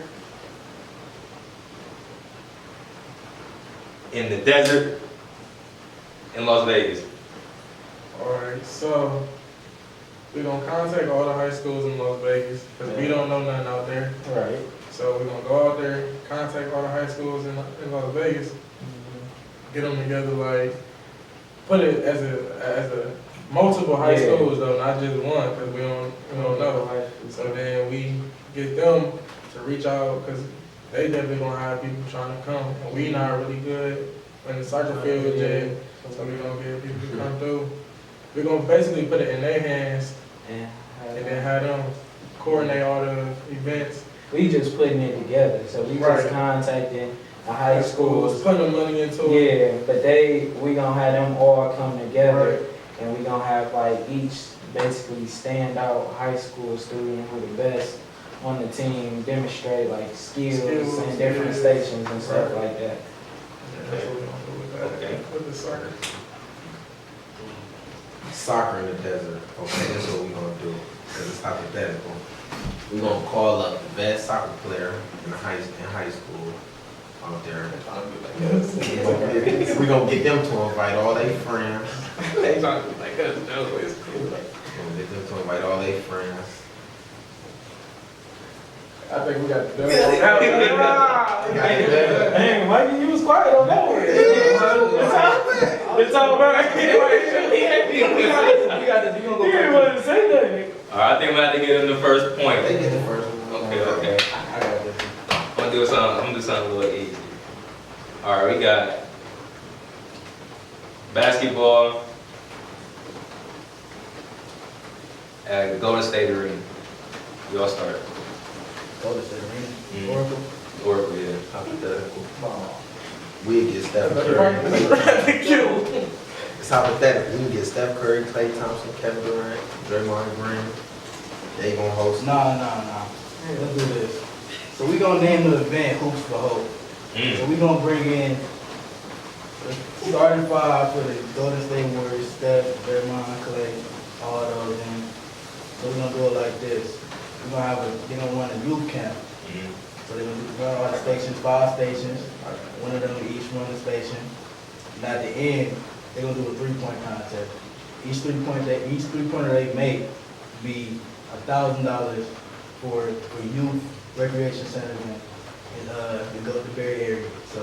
Speaker 1: in the desert in Las Vegas.
Speaker 2: Alright, so we're gonna contact all the high schools in Las Vegas because we don't know nothing out there.
Speaker 5: Right.
Speaker 2: So we're gonna go out there, contact all the high schools in Las Vegas, get them together, like put it as a multiple high
Speaker 5: Yeah.
Speaker 2: schools though, not just one, because we don't know. So then we get them to reach out because they definitely gonna have people trying to come, and we not really good in the soccer field yet. So we're gonna get people to come through. We're gonna basically put it in their hands and then have them coordinate all the events.
Speaker 4: We just putting it together, so we
Speaker 2: Right.
Speaker 4: just contacting the high schools.
Speaker 2: Putting the money into it.
Speaker 4: Yeah, but we gonna have them all come together,
Speaker 2: Right.
Speaker 4: and we gonna have like each basically stand out high school student who the best on the team, demonstrate like skills in different
Speaker 2: yeah.
Speaker 4: stations and stuff
Speaker 2: Right.
Speaker 4: like that.
Speaker 2: Yeah, that's what we're gonna do with that.
Speaker 1: Okay.
Speaker 2: With the soccer.
Speaker 3: Soccer in the desert. Okay, that's what we're gonna do. Cause it's hypothetical. We're gonna call up the best soccer player in high school out there. We're gonna get them to invite all their friends.
Speaker 2: They trying to be like us, no, it's cool.
Speaker 3: We're gonna get them to invite all their friends.
Speaker 2: I think we got to do it.
Speaker 4: Dang, Mikey, you was quiet on that one. It's all about it. You didn't want to say nothing.
Speaker 1: All right, I think I'm gonna have to get him the first point.
Speaker 3: They get the first one.
Speaker 1: Okay.
Speaker 3: I got this.
Speaker 1: I'm gonna do something a little easy. All right, we got basketball at the Golden State Arena. Y'all start.
Speaker 5: Go to the arena.
Speaker 1: Mm.
Speaker 5: Oracle.
Speaker 1: Oracle, yeah.
Speaker 3: Hypothetical.
Speaker 5: Oh.
Speaker 3: We get Steph Curry. It's hypothetical. We get Steph Curry, Klay Thompson, Kevin Durant, Draymond Green. They gonna host.
Speaker 5: Nah. Let's do this. So we gonna name the event Hoops for Hope. So we gonna bring in the starting five for the Golden State Warriors, Steph, Draymond, Klay, all those in. So we're gonna do it like this. We're gonna they're gonna run a youth camp. So they're gonna run all the stations, 5 stations. One of them each run the station. And at the end, they're gonna do a 3-point contest. Each three-pointer they make be $1,000 for youth recreation centers in the Berry area. So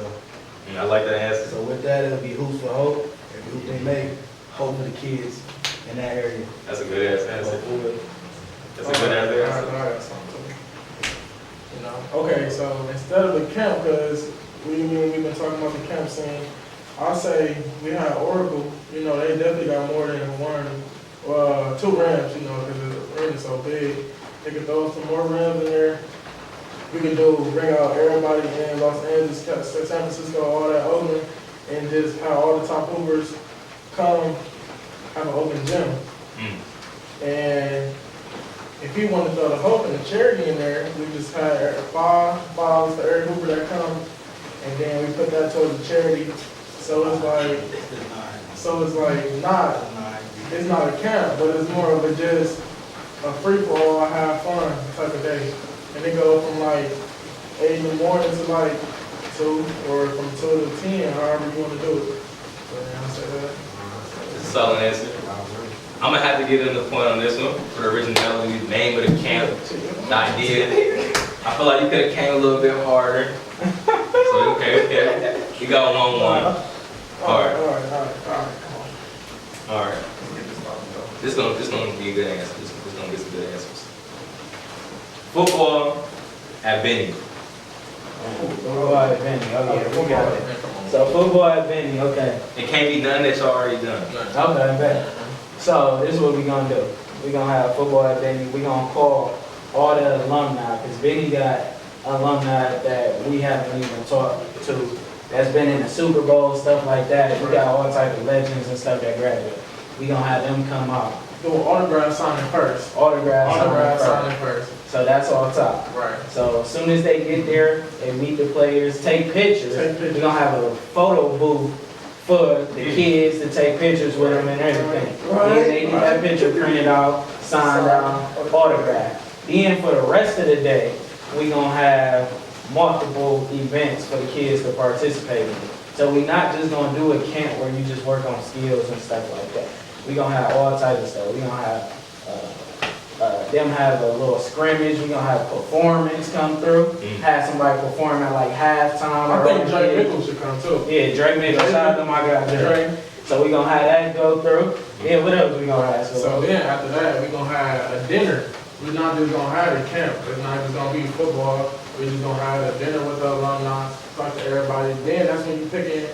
Speaker 1: I like that answer.
Speaker 5: so with that, it'll be Hoops for Hope. Every hoop they make, hope for the kids in that area.
Speaker 1: That's a good ass answer.
Speaker 5: So,
Speaker 1: That's a good ass
Speaker 2: I
Speaker 1: answer.
Speaker 2: got something. You know, okay, so instead of the camp, because we've been talking about the camp scene, I'll say we had Oracle, you know, they definitely got more than 2 rims, you know, because the ring is so big. They could throw some more rims in there. We could bring out everybody in Los Angeles, San Francisco, all that Oakland, and just have all the top hoopers come have an open gym. And if he wanted to throw the hope and the charity in there, we just had $5 for every hooper that come, and then we put that towards the charity. So it's not a camp, but it's more of a just a free for all, have fun type of day. And it go from like 8 in the morning to like 2, or from 2 to 10, however you want to do it. So yeah, I say that.
Speaker 1: It's a solid answer. I'm gonna have to give them the point on this one for the originality, the name of the camp, the idea. I feel like you could have came a little bit harder. So okay. You got 1-1. All right.
Speaker 2: Come on.
Speaker 1: All right. This gonna be a good answer. This gonna get some good answers. Football at Benny.
Speaker 4: Football at Benny, oh yeah, we got it. So football at Benny, okay.
Speaker 1: It can't be done that you already done.
Speaker 4: Okay, bet. So this is what we're gonna do. We're gonna have football at Benny. We're gonna call all the alumni, because Benny got alumni that we haven't even talked to, that's been in the Super Bowl, stuff like that. We got all type of legends and stuff that graduate. We gonna have them come out.
Speaker 2: Do an autograph signing first.
Speaker 4: Autograph
Speaker 2: Autograph
Speaker 4: signing
Speaker 2: signing first.
Speaker 4: first. So that's all top.
Speaker 2: Right.
Speaker 4: So as soon as they get there, they meet the players, take pictures. We're gonna have a photo booth for the kids to take pictures with them and everything. Then they need that picture printed out, signed out, autographed. Then for the rest of the day, we're gonna have multiple events for the kids to participate in. So we're not just gonna do a camp where you just work on skills and stuff like that. We're gonna have all types of stuff. We're gonna have them have a little scrimmage. We're gonna have performance come through. Have somebody perform at like halftime.
Speaker 2: I think Drake Mickle should come too.
Speaker 4: Yeah, Drake Mickle. Shout out to my guy Drake. So we're gonna have that go through. Yeah, what else we gonna have?
Speaker 2: So then after that, we're gonna have a dinner. We're not just gonna have a camp. It's not just gonna be football. We're just gonna have a dinner with the alumni, talk to everybody. Then that's when you picking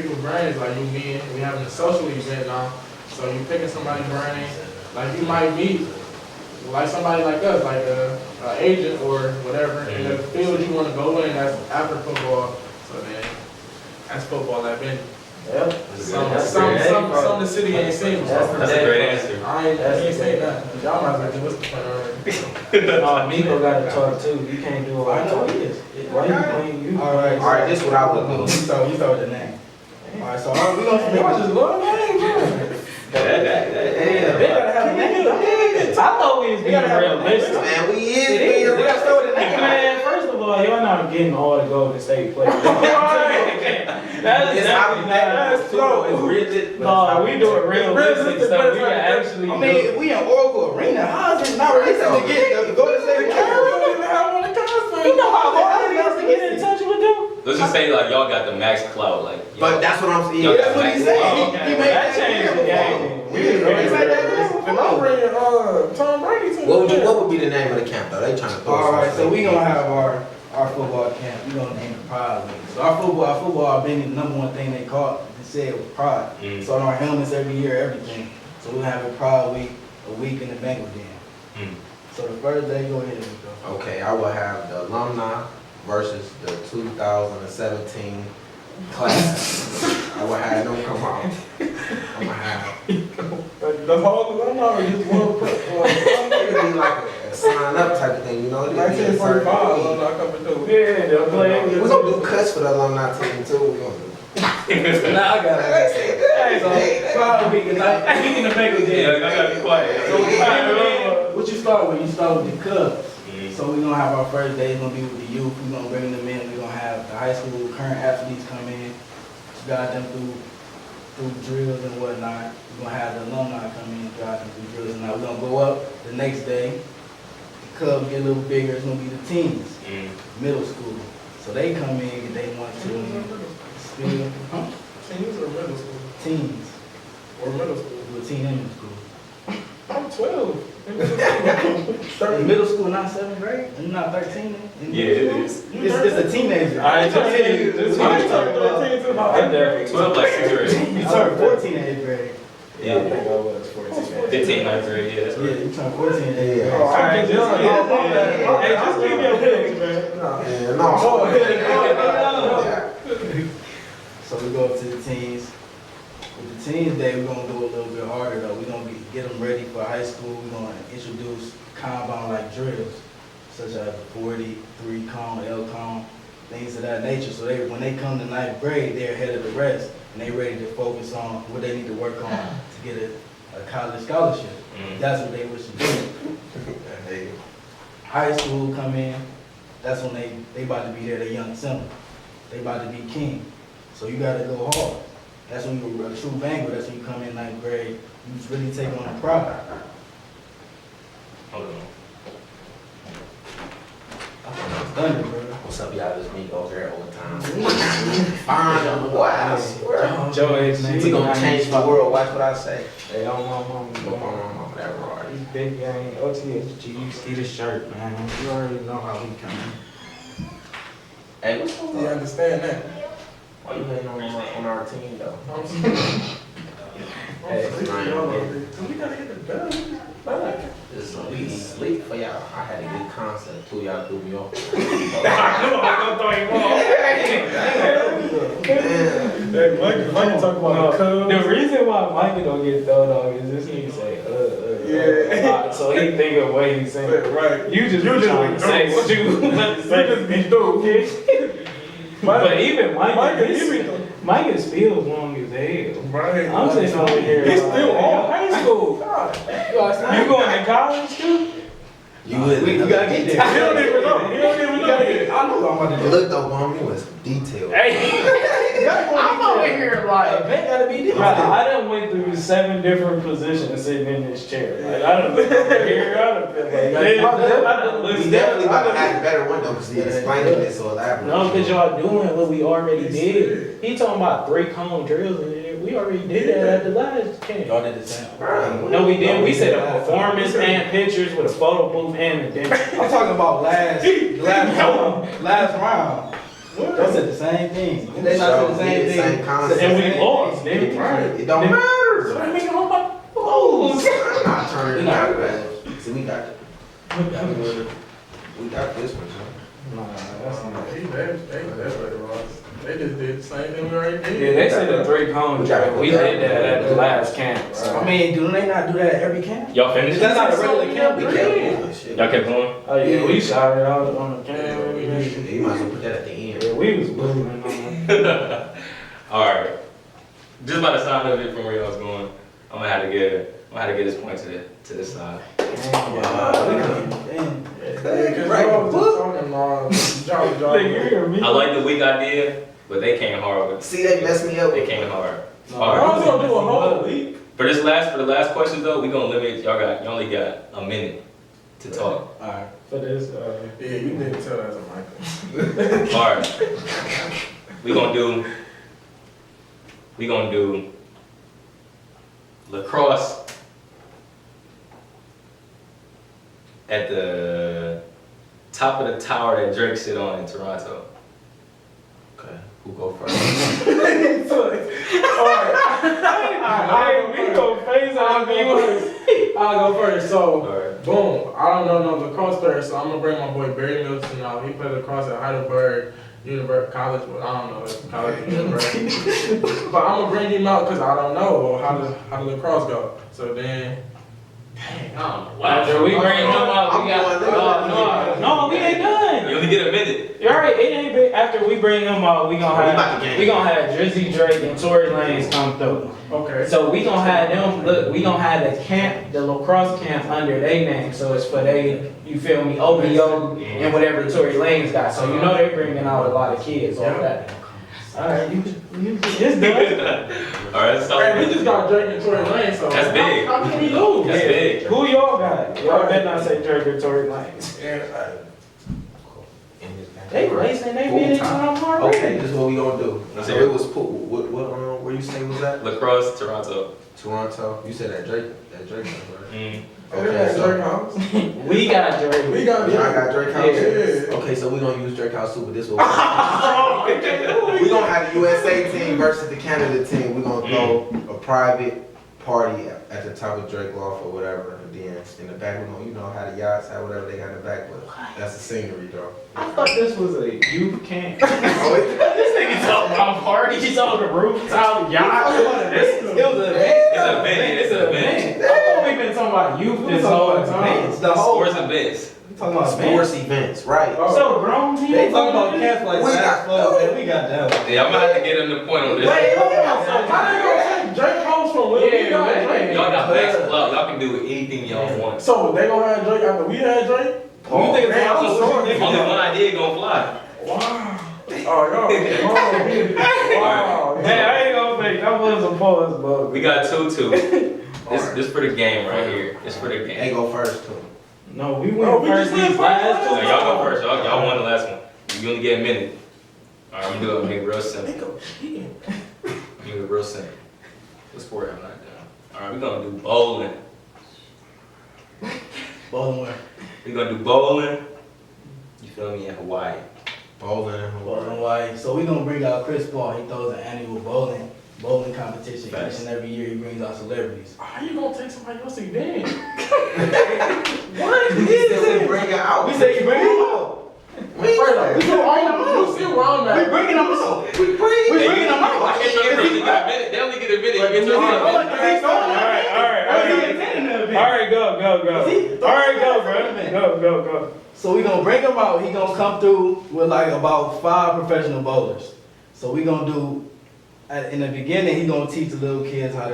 Speaker 2: people's brains. Like you mean, we having a social event now. So you picking somebody's brain. Like you might meet like somebody like us, like a agent or whatever, in the field you want to go in. That's after football. So then that's football at Benny.
Speaker 4: Yep.
Speaker 2: Some the city ain't seen.
Speaker 1: That's a great answer.
Speaker 2: I ain't say that. Y'all might as well what's the point already?
Speaker 4: Oh, Nico got to talk too. You can't do all
Speaker 5: I know
Speaker 4: that.
Speaker 5: he is.
Speaker 4: Why you?
Speaker 5: All right.
Speaker 3: All right, this is what I would do.
Speaker 5: You start with the name. All right, so we gonna y'all just love names, bro. They gotta have a name.
Speaker 4: I thought we was being realistic.
Speaker 3: Man, we is
Speaker 4: It
Speaker 3: being
Speaker 4: is.
Speaker 3: real.
Speaker 4: Start with the name. Man, first of all, y'all not getting all the Golden State players. That's
Speaker 3: It's
Speaker 4: definitely not.
Speaker 3: slow. It's rigid.
Speaker 4: No, we doing realistic stuff. We can actually.
Speaker 5: I mean, we in Oracle Arena. How is it not realistic to get the Golden State Warriors?
Speaker 4: You know how hard it is to get in touch with them?
Speaker 1: Let's just say like y'all got the max clout, like.
Speaker 3: But that's what I'm saying.
Speaker 1: Y'all
Speaker 3: That's
Speaker 1: got
Speaker 3: what
Speaker 1: max
Speaker 3: he
Speaker 1: clout.
Speaker 3: said. He made
Speaker 4: That changed the game.
Speaker 2: And I'm bringing Tom Brady to
Speaker 3: What would be the name of the camp though? They trying to throw
Speaker 5: All right, so
Speaker 3: something.
Speaker 5: we gonna have our football camp. We gonna name it Pride League. So our football been the number one thing they caught. They said was pride. So on our helmets every year, everything. So we'll have a Pride Week, a week in the banquet den. So the first day, go ahead and go.
Speaker 3: Okay, I will have the alumni versus the 2017 class. I will have them come out. I'm gonna have.
Speaker 2: the whole alumni or just one
Speaker 3: It could be like a sign up type of thing, you know?
Speaker 2: 1945 alumni coming through.
Speaker 4: Yeah, they're playing.
Speaker 3: We're gonna do cuts for the alumni team too. We're gonna do.
Speaker 4: Nah, I got it. Hey, so Pride Week is like we in the banquet den.
Speaker 1: Yeah, I gotta be quiet.
Speaker 4: So
Speaker 5: What you start with? You start with the Cubs. So we're gonna have our first day, it's gonna be with the youth, we're gonna bring them in, we're gonna have the high school current athletes come in, guide them through drills and whatnot. We're gonna have the alumni come in, guide them through drills and now we're gonna go up the next day. The Cubs get a little bigger, it's gonna be the teens, middle school. So they come in, they want to still,
Speaker 2: Teens or middle school?
Speaker 5: teens,
Speaker 2: Or middle school?
Speaker 5: we're teen in middle school.
Speaker 2: I'm 12.
Speaker 5: In middle school, not 7th grade? You're not 13?
Speaker 1: Yeah, it is.
Speaker 5: It's a teenager.
Speaker 1: I ain't
Speaker 5: What
Speaker 1: telling
Speaker 5: you
Speaker 1: you.
Speaker 5: talking about?
Speaker 2: 13 to
Speaker 1: I'm there. 12 like 6th grade.
Speaker 5: You turned 14 in 8th grade.
Speaker 4: yeah, I think I was 14.
Speaker 1: 15, 9th grade, yeah, that's
Speaker 5: Yeah,
Speaker 1: right.
Speaker 5: you turned 14 in 8th grade.
Speaker 3: Yeah.
Speaker 2: Oh, I just
Speaker 4: Hey, just give me a picture, man.
Speaker 3: Yeah,
Speaker 5: So we go up to the teens. With the teens day, we're gonna do a little bit harder though. We're gonna get them ready for high school. We're gonna introduce combine-like drills, such as 40, 3-cone, L-cone, things of that nature. So when they come to 9th grade, they're ahead of the rest and they're ready to focus on what they need to work on to get a college scholarship. That's what they wish to do. High school come in, that's when they about to be there, they young simple. They about to be king. So you gotta go hard. That's when you're a true banquet, that's when you come in 9th grade, you just really take on the product.
Speaker 1: Hold on.
Speaker 5: Thunder, bro.
Speaker 3: What's up, y'all? This me over here all the time. Fine, wow.
Speaker 4: Joe X, man.
Speaker 3: We gonna change the world. Watch what I say.
Speaker 4: Hey, I'm
Speaker 3: That right.
Speaker 4: These big gang, OTSG, you see the shirt, man. You already know how we coming.
Speaker 3: Hey, what's up?
Speaker 2: You understand that?
Speaker 3: Why you hating on our team though?
Speaker 4: Hey,
Speaker 2: We gotta get the bell.
Speaker 3: This we sleep for y'all. I had a good concept too. Y'all threw me off.
Speaker 2: Mike talk about the Cubs.
Speaker 4: The reason why Micah don't get thrown off is this nigga say,
Speaker 5: Yeah.
Speaker 4: So he think of what he's saying.
Speaker 2: Right.
Speaker 4: You just trying to say what you about to say.
Speaker 2: just be through.
Speaker 4: But even
Speaker 2: Mike,
Speaker 4: Mike is still long as hell.
Speaker 2: Right.
Speaker 4: I'm sitting over here.
Speaker 2: He's still on high school.
Speaker 4: You going to college too?
Speaker 3: You would.
Speaker 5: We gotta get there.
Speaker 2: He don't even know. He don't even know yet.
Speaker 5: I know what I'm about to do.
Speaker 3: Look though, mom, you was detailed.
Speaker 4: Hey, I'm over here like.
Speaker 5: They gotta be
Speaker 4: Bro,
Speaker 5: different.
Speaker 4: I done went through 7 different positions sitting in this chair. Like, I done been over here, I done been like,
Speaker 3: We definitely about to have a better one though, because he explained it so elaborate.
Speaker 4: no, because y'all doing what we already did. He talking about 3 cone drills and we already did that at the last camp.
Speaker 5: Y'all did the same.
Speaker 4: No, we didn't. We said a performance and pictures with a photo booth and a dinner.
Speaker 5: I'm talking about last round. They said the same thing. They not said the same thing.
Speaker 3: Same concept.
Speaker 4: And we lost, nigga.
Speaker 3: It don't matter.
Speaker 4: So that mean all my lose.
Speaker 3: I'm not turning it out of that. See, we got this one, son.
Speaker 4: Nah, that's not.
Speaker 2: They just did the same thing we already did.
Speaker 4: Yeah, they said the 3 cone drill. We did that at the last camp. So.
Speaker 5: I mean, do they not do that at every camp?
Speaker 1: Y'all finished?
Speaker 5: That's not a regular camp.
Speaker 3: We kept doing shit.
Speaker 1: Y'all kept going?
Speaker 4: Oh yeah, we shouted out on the
Speaker 3: Yeah,
Speaker 4: camera.
Speaker 3: you might as well put that at the end.
Speaker 4: Yeah, we was moving on.
Speaker 1: Alright. Just about to sign up it from where y'all was going. I'm gonna have to get this point to this side.
Speaker 5: Damn.
Speaker 1: I like the weak idea, but they came hard with it.
Speaker 3: See, they messed me up.
Speaker 1: They came hard.
Speaker 2: I was gonna do a whole week.
Speaker 1: For the last question though, we gonna limit. You only got a minute to talk.
Speaker 5: Alright.
Speaker 4: For this,
Speaker 2: Yeah, you didn't tell that to Michael.
Speaker 1: All right. We gonna do lacrosse at the top of the tower that Drake sit on in Toronto.
Speaker 3: Okay, who go first?
Speaker 4: hey, we go face on viewers.
Speaker 2: I'll go first. So,
Speaker 1: Alright.
Speaker 2: boom. I don't know no lacrosse player, so I'm gonna bring my boy Barry Milton out. He played lacrosse at Heidelberg College, but I don't know if college or university. But I'm gonna bring him out because I don't know how the lacrosse go. So then, dang, I don't know.
Speaker 4: After we bring him out, we got no, we ain't done.
Speaker 1: You only get a minute.
Speaker 4: You're right. It ain't been, after we bring them out, we gonna have Drizzy Drake and Tory Lanez come through.
Speaker 2: Okay.
Speaker 4: So we gonna have them. Look, we gonna have the lacrosse camp under their name. So it's for they, you feel me, OBO and whatever Tory Lanez got. So you know they're bringing out a lot of kids off that. All right, you just do it.
Speaker 1: Alright, so
Speaker 2: Hey, we just got Drake and Tory Lanez, so
Speaker 1: That's big.
Speaker 2: How can we lose?
Speaker 1: That's big.
Speaker 4: Who y'all got? Y'all better not say Drake or Tory Lanez. They racing, they beat each other already.
Speaker 3: Okay, this is what we gonna do.
Speaker 1: Let's
Speaker 3: So
Speaker 1: hear it.
Speaker 3: it was where you say was that?
Speaker 1: lacrosse, Toronto.
Speaker 3: Toronto. You said that Drake, right?
Speaker 1: Mm.
Speaker 3: Okay, so
Speaker 4: We got Drake.
Speaker 2: We got
Speaker 3: y'all got Drake House.
Speaker 2: Yeah.
Speaker 3: Okay, so we gonna use Drake House too, but this one. We gonna have the USA team versus the Canada team. We gonna throw a private party at the top of Drake Loft or whatever. And then in the back, we gonna, you know how the yachts have whatever they got in the back, but that's the scenery, though.
Speaker 4: I thought this was a youth camp.
Speaker 3: Oh,
Speaker 4: This nigga talking about parties on the rooftop, yacht. It was an event.
Speaker 1: It's an event.
Speaker 4: I thought we been talking about youth this whole time.
Speaker 5: The whole
Speaker 1: Sports events.
Speaker 5: talking about
Speaker 3: sports events, right?
Speaker 4: So grown people.
Speaker 5: They talking about camps like
Speaker 3: We got-
Speaker 5: basketball, man. We got that.
Speaker 1: Yeah, I'm gonna have to get him the point on this.
Speaker 2: Wait, hold on. So how they gonna take Drake House from Will? We got Drake.
Speaker 1: Y'all got backs club. Y'all can do anything y'all want.
Speaker 2: So they gonna have Drake after we had Drake?
Speaker 5: You think it's
Speaker 2: Man, I'm
Speaker 5: possible?
Speaker 2: sorry.
Speaker 1: Only one idea gonna fly.
Speaker 2: Wow. Oh, yo. Wow.
Speaker 4: Hey, I ain't gonna fake. That was a pause, but
Speaker 1: We got 2-2. This for the game right here. This for the
Speaker 3: They
Speaker 1: game.
Speaker 3: go first, too.
Speaker 4: no, we
Speaker 2: Oh,
Speaker 4: went
Speaker 2: we
Speaker 4: first
Speaker 2: just went
Speaker 4: these
Speaker 2: first.
Speaker 4: last
Speaker 1: So
Speaker 4: two.
Speaker 1: y'all go first. Y'all won the last one. You only get a minute. Alright, I'm gonna make it real simple. Make it real simple. What sport have I not done? Alright, we're gonna do bowling.
Speaker 5: Bowling where?
Speaker 1: We're gonna do bowling. You feel me? In Hawaii.
Speaker 3: Bowling.
Speaker 5: Bowling Hawaii. So we gonna bring out Chris Paul. He throws an annual bowling competition.
Speaker 1: Facts.
Speaker 5: Each and every year he brings out celebrities.
Speaker 2: How you gonna take somebody else's event?
Speaker 3: What? We said we bring it out.
Speaker 5: We say you bring him out.
Speaker 3: We
Speaker 2: You still where I'm at.
Speaker 5: We bringing him out.
Speaker 3: We bring
Speaker 5: We bringing him out.
Speaker 1: They only get a minute. You get your
Speaker 5: Alright,
Speaker 1: time.
Speaker 5: alright. right, go.
Speaker 8: See?
Speaker 5: All right, go, bro.
Speaker 8: Wait a minute.
Speaker 5: Go.
Speaker 8: So we gonna bring him out. He gonna come through with like about 5 professional bowlers. So we gonna do. In the beginning, he gonna teach the little kids how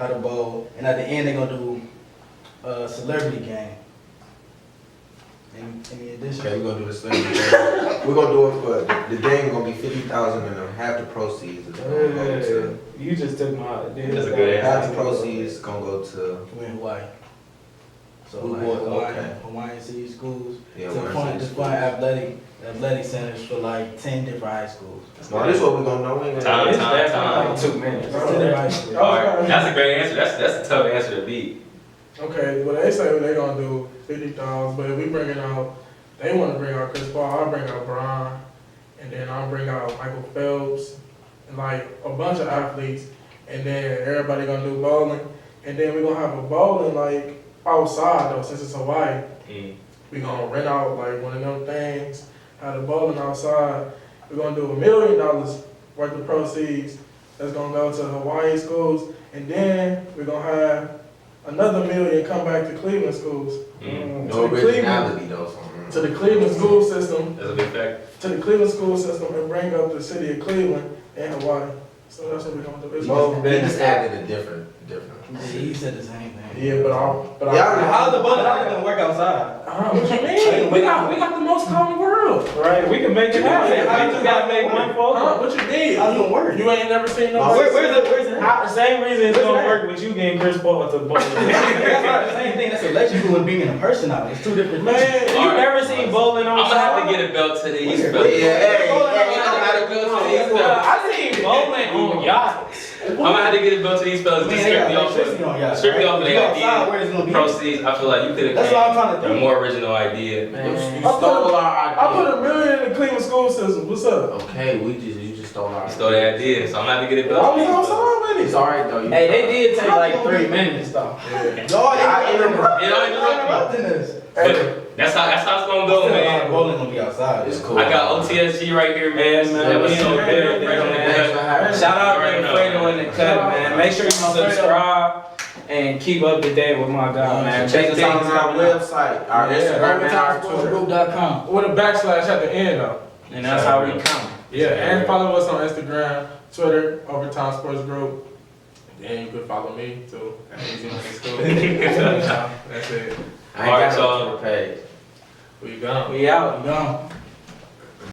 Speaker 8: to bowl, and at the end, they gonna do a celebrity game. Any addition?
Speaker 3: Okay, we're gonna do the same thing. We're gonna do it for the game. Gonna be 50,000, and half the proceeds is gonna go to.
Speaker 5: You just took my idea.
Speaker 1: That's a good answer.
Speaker 3: Half the proceeds gonna go to.
Speaker 8: We in Hawaii. So
Speaker 3: Who
Speaker 8: like
Speaker 3: bought- okay.
Speaker 8: Hawaiian City schools.
Speaker 3: Yeah,
Speaker 8: to
Speaker 3: Hawaiian
Speaker 8: fund,
Speaker 3: City
Speaker 8: to fund athletic centers for like 10 different high schools.
Speaker 3: No, this is what we're gonna know. We ain't
Speaker 1: Time.
Speaker 3: gonna-
Speaker 4: It's definitely like 2 minutes.
Speaker 8: 10 different high schools.
Speaker 1: Alright, that's a great answer. That's a tough answer to beat.
Speaker 2: Okay, well they say they gonna do 50,000, but if we bring it out, they want to bring out Chris Paul. I'll bring out Bron, and then I'll bring out Michael Phelps, and like a bunch of athletes, and then everybody gonna do bowling, and then we gonna have a bowling like outside though, since it's Hawaii. We gonna rent out like one of them things, have the bowling outside. We're gonna do $1 million worth of proceeds that's gonna go to Hawaii schools, and then we're gonna have another $1 million come back to Cleveland schools.
Speaker 3: No originality though.
Speaker 2: To the Cleveland school system,
Speaker 1: That's a big fact.
Speaker 2: to the Cleveland school system, and bring up the city of Cleveland and Hawaii. So that's what we're gonna do. It's
Speaker 3: Well, they just added a different.
Speaker 8: He said the same thing.
Speaker 2: yeah, but
Speaker 8: How's the bowling alley gonna work outside?
Speaker 2: what you mean? We got the most car in the world.
Speaker 5: Right, we can make it happen. We just gotta make one phone.
Speaker 2: What you mean?
Speaker 8: How's it gonna work?
Speaker 2: You ain't never seen no.
Speaker 8: Where's it?
Speaker 5: The same reason it's gonna work with you getting Chris Paul to the bowling.
Speaker 8: That's not the same thing. That's electrical and being a person out. It's two different things.
Speaker 2: Man,
Speaker 5: You never seen bowling on
Speaker 1: I'm gonna have to get a belt to these fellas.
Speaker 3: Hey,
Speaker 1: I'm gonna have to get a belt to these fellas.
Speaker 5: I seen bowling on yachts.
Speaker 1: I'm gonna have to get a belt to these fellas.
Speaker 8: Man,
Speaker 1: Just
Speaker 8: they got
Speaker 1: strictly off
Speaker 8: electricity on y'all.
Speaker 1: strictly off of
Speaker 8: You
Speaker 1: their
Speaker 8: outside, where it's gonna
Speaker 1: idea.
Speaker 8: be.
Speaker 1: Proceeds. I feel like you could have
Speaker 8: That's what I'm trying to
Speaker 1: a
Speaker 8: do.
Speaker 1: more original idea.
Speaker 3: You stole our
Speaker 2: I put
Speaker 3: idea.
Speaker 2: $1 million in the Cleveland school system. What's up?
Speaker 3: Okay, you just stole our
Speaker 1: You stole that idea, so I'm gonna have to get a
Speaker 2: I
Speaker 1: belt.
Speaker 2: was outside with
Speaker 3: It's
Speaker 2: it.
Speaker 3: alright though.
Speaker 5: Hey, they did take like 3 minutes though.
Speaker 8: Y'all
Speaker 3: I interrupt.
Speaker 1: You know,
Speaker 8: interrupting us.
Speaker 1: but that's how it's gonna go, man.
Speaker 8: Bowling gonna be outside.
Speaker 3: It's cool.
Speaker 1: I got OTSG right here, man.
Speaker 5: Man,
Speaker 1: That was so good.
Speaker 3: Fredo N Da Cut.
Speaker 4: Shout out
Speaker 1: Right
Speaker 4: to
Speaker 1: now.
Speaker 4: Fredo in the cut, man. Make sure you subscribe and keep up to date with my guy, man.
Speaker 3: Check
Speaker 4: Big
Speaker 3: us out
Speaker 4: things
Speaker 3: on our
Speaker 4: coming up.
Speaker 3: website, our Instagram, and our Twitter.
Speaker 8: OvertimeSportsGroup.com.
Speaker 2: With a backslash at the end though.
Speaker 4: And that's how we come.
Speaker 2: Yeah, and follow us on Instagram, Twitter, Overtime Sports Group. Then you can follow me too. Easy on school. That's it.
Speaker 3: I ain't got no Twitter page.
Speaker 2: We gone.
Speaker 4: We out.
Speaker 8: Gone.